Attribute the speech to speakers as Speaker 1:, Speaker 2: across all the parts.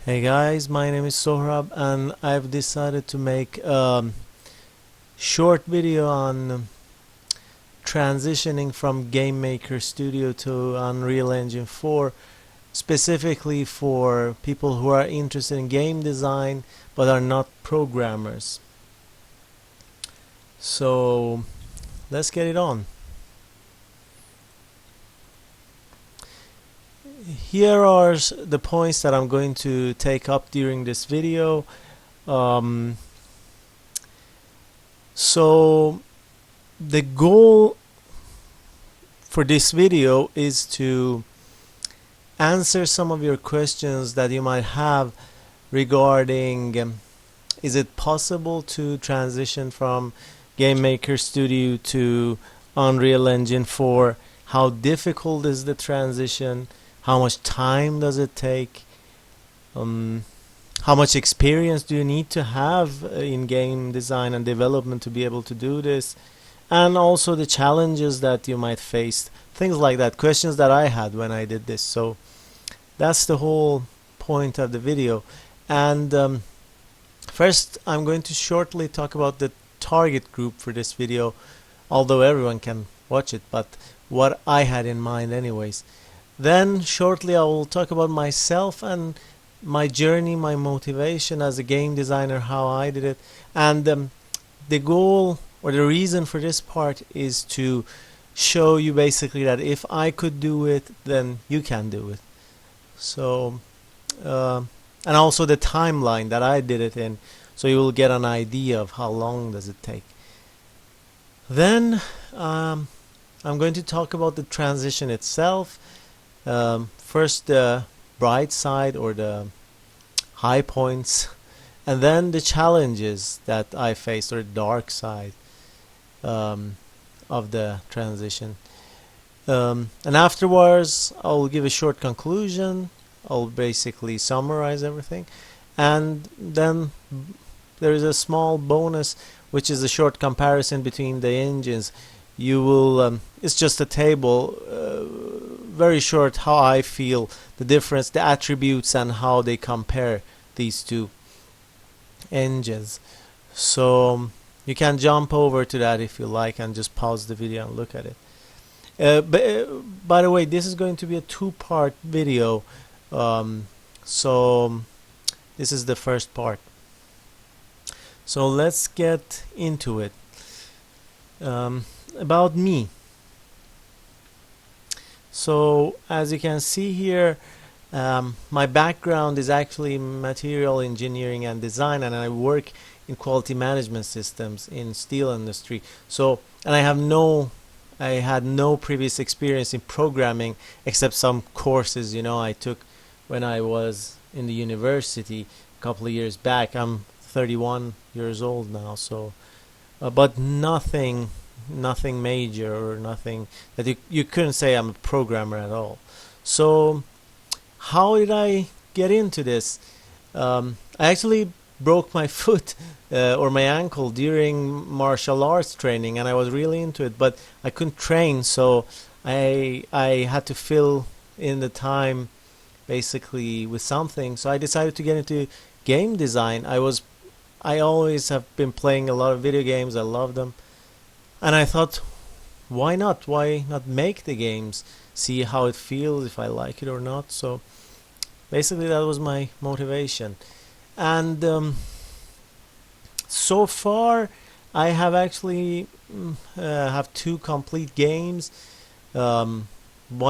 Speaker 1: Hey guys, my name is Sohrab and I've decided to make a short video on transitioning from GameMaker Studio to Unreal Engine 4, specifically for people who are interested in game design but are not programmers. So let's get it on. Here are the points that I'm going to take up during this video. So the goal for this video is to answer some of your questions that you might have regarding is it possible to transition from GameMaker Studio to Unreal Engine 4? How difficult is the transition? How much time does it take? How much experience do you need to have in game design and development to be able to do this? And also the challenges that you might face, things like that, questions that I had when I did this. So that's the whole point of the video. And first I'm going to shortly talk about the target group for this video, although everyone can watch it, but what I had in mind anyways. Then shortly I will talk about myself and my journey, my motivation as a game designer, how I did it, and the goal or the reason for this part is to show you basically that if I could do it, then you can do it. So and also the timeline that I did it in, so you will get an idea of how long does it take. Then I'm going to talk about the transition itself. First the bright side or the high points, and then the challenges that I faced, or the dark side of the transition. And afterwards I'll give a short conclusion. I'll basically summarize everything, and then there is a small bonus, which is a short comparison between the engines. You will it's just a table, very short, how I feel the difference, the attributes, and how they compare these two engines. So you can jump over to that if you like and just pause the video and look at it. By the way, this is going to be a two-part video, so this is the first part. So let's get into it. About me. So as you can see here, my background is actually material engineering and design, and I work in quality management systems in steel industry. So, and I had no previous experience in programming except some courses, I took when I was in the university a couple of years back. I'm 31 years old now, so but nothing major, or nothing that you couldn't say I'm a programmer at all. So how did I get into this? I actually broke my foot or my ankle during martial arts training, and I was really into it, but I couldn't train, so I had to fill in the time basically with something. So I decided to get into game design. I always have been playing a lot of video games. I love them. And I thought, why not? Why not make the games, see how it feels, if I like it or not? So basically that was my motivation. And so far I have actually have two complete games. One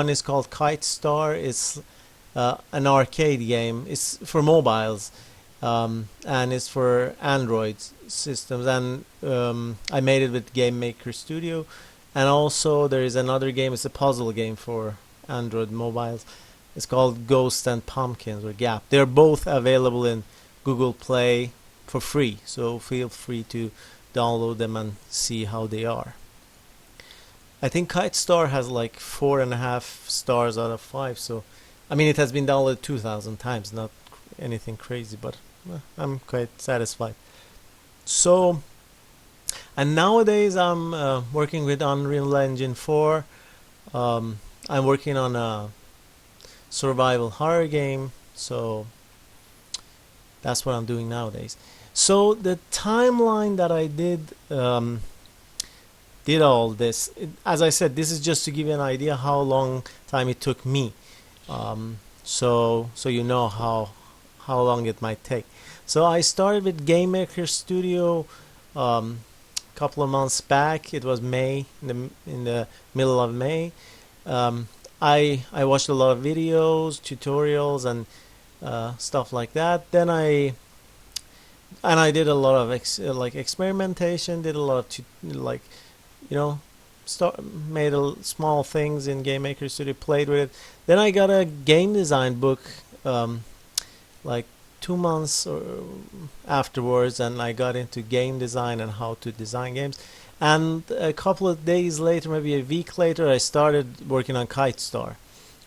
Speaker 1: is called Kite Star. It's an arcade game. It's for mobiles. And it's for Android systems, and I made it with GameMaker Studio. And also there is another game. It's a puzzle game for Android mobiles. It's called Ghost and Pumpkins, or GAP. They're both available in Google Play for free, so feel free to download them and see how they are. I think Kite Star has like 4.5 stars out of 5, so I mean it has been downloaded 2,000 times, not anything crazy, but I'm quite satisfied. So, and nowadays I'm working with Unreal Engine 4. I'm working on a survival horror game, so That's what I'm doing nowadays. So the timeline that I did all this, as I said, this is just to give you an idea how long time it took me. So you know how long it might take. So I started with Game Maker Studio couple of months back. It was May, in the middle of May. I watched a lot of videos, tutorials, and stuff like that. Then I did a lot of like experimentation. Did a lot of like, you know, made small things in Game Maker Studio. Played with it. Then I got a game design book, like 2 months afterwards, and I got into game design and how to design games. And a couple of days later, maybe a week later, I started working on Kitestar.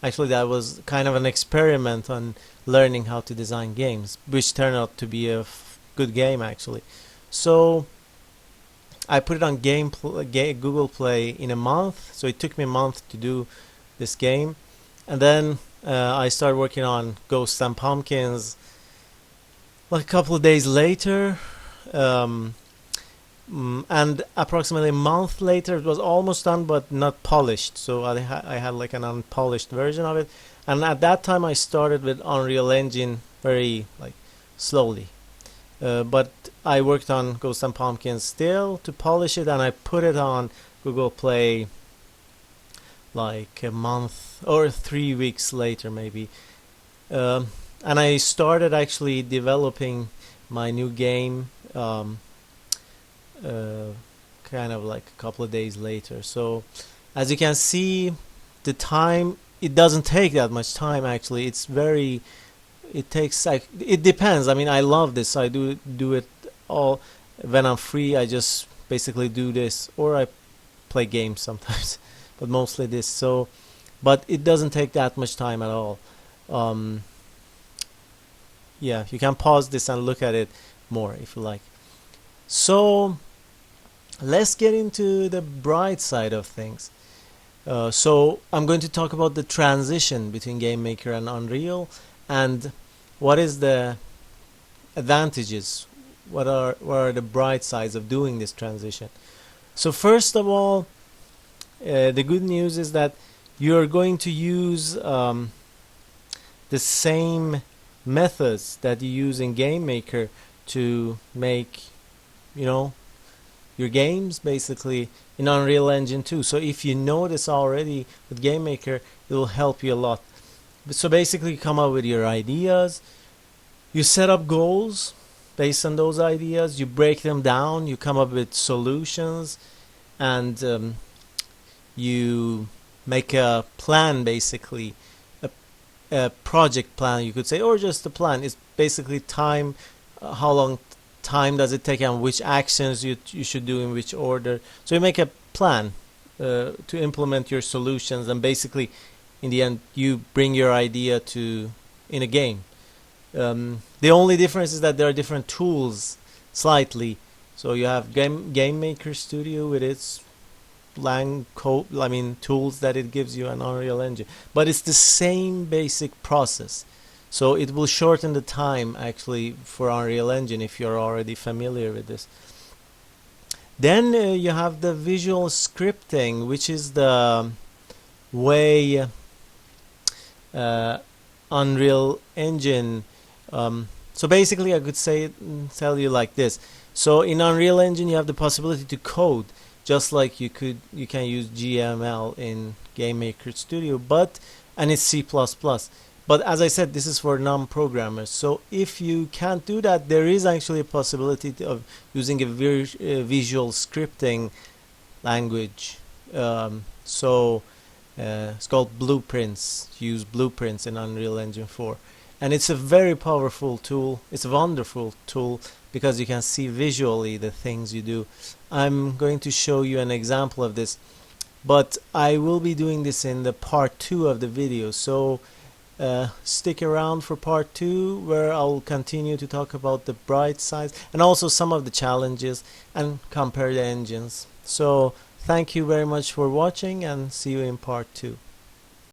Speaker 1: Actually, that was kind of an experiment on learning how to design games, which turned out to be a good game actually. So I put it on Google Play in a month. So it took me a month to do this game, and then I started working on Ghosts and Pumpkins like a couple of days later, and approximately a month later it was almost done but not polished. So I had like an unpolished version of it, and at that time I started with Unreal Engine very like slowly. But I worked on Ghosts and Pumpkins still to polish it, and I put it on Google Play like a month or 3 weeks later maybe. And I started actually developing my new game kind of like a couple of days later. So as you can see, the time, it doesn't take that much time actually. It takes like, it depends. I mean, I love this. I do it all when I'm free. I just basically do this, or I play games sometimes, but mostly this. So, but it doesn't take that much time at all. Yeah, you can pause this and look at it more if you like. So let's get into the bright side of things. So I'm going to talk about the transition between Game Maker and Unreal, and what is the advantages, what are the bright sides of doing this transition. So first of all, the good news is that you're going to use the same methods that you use in Game Maker to make, you know, your games basically in Unreal Engine 2. So if you know this already with Game Maker, it will help you a lot. So basically you come up with your ideas, you set up goals based on those ideas, you break them down, you come up with solutions, and you make a plan, basically a project plan you could say, or just a plan. It's basically time, how long time does it take and which actions you should do in which order. So you make a plan to implement your solutions, and basically in the end you bring your idea to in a game. The only difference is that there are different tools slightly. So you have Game Maker Studio with its tools that it gives you an Unreal Engine, but it's the same basic process. So it will shorten the time actually for Unreal Engine if you're already familiar with this. Then you have the visual scripting, which is the way Unreal Engine. So basically, I could tell you like this. So in Unreal Engine, you have the possibility to code, just like you can use GML in Game Maker Studio, and it's C++. But as I said, this is for non-programmers. So if you can't do that, there is actually a possibility of using a visual scripting language. It's called Blueprints. Use Blueprints in Unreal Engine 4. And it's a very powerful tool. It's a wonderful tool because you can see visually the things you do. I'm going to show you an example of this, but I will be doing this in the part 2 of the video. So stick around for part 2, where I'll continue to talk about the bright sides and also some of the challenges and compare the engines. So thank you very much for watching, and see you in part 2.